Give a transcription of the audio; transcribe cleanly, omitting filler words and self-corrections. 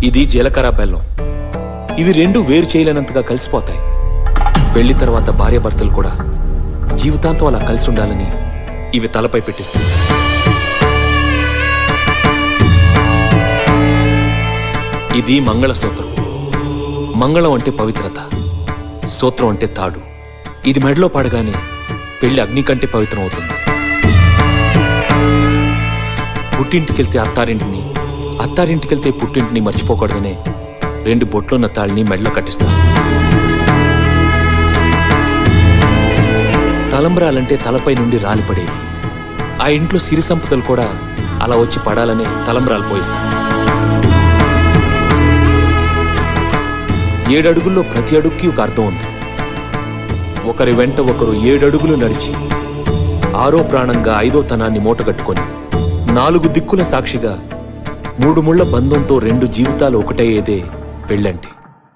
ఇది జీలకర్ర బెల్లం. ఇవి రెండు వేరు చేయలేనంతగా కలిసిపోతాయి. పెళ్లి తర్వాత భార్యాభర్తలు కూడా జీవితాంతం అలా కలిసి ఉండాలని ఇవి తలపై పెట్టిస్తాయి. ఇది మంగళసూత్రం. మంగళం అంటే పవిత్రత, సూత్రం అంటే తాడు. ఇది మెడలో పడగానే పెళ్లి అగ్ని కంటే పవిత్రం అవుతుంది. పుట్టింటికెళ్తే అత్తారింటిని, అత్తారింటికెళ్తే పుట్టింటిని మర్చిపోకూడదనే 2 బొట్లున్న తాళిని మెడలో కట్టిస్తారు. తలంబ్రాలంటే తలపై నుండి రాలిపడేవి. ఆ ఇంట్లో సిరి సంపదలు కూడా అలా వచ్చి పడాలనే తలంబ్రాలు పోయిస్తారు. 7 అడుగుల్లో ప్రతి అడుగుకి ఒక అర్థం ఉంది. ఒకరి వెంట ఒకరు 7 అడుగులు నడిచి 6వ ప్రాణంగా 5వ తనాన్ని మూటగట్టుకొని 4 దిక్కుల సాక్షిగా 3 ముళ్ల బంధంతో 2 జీవితాలు ఒకటయ్యేదే పెళ్ళంటే.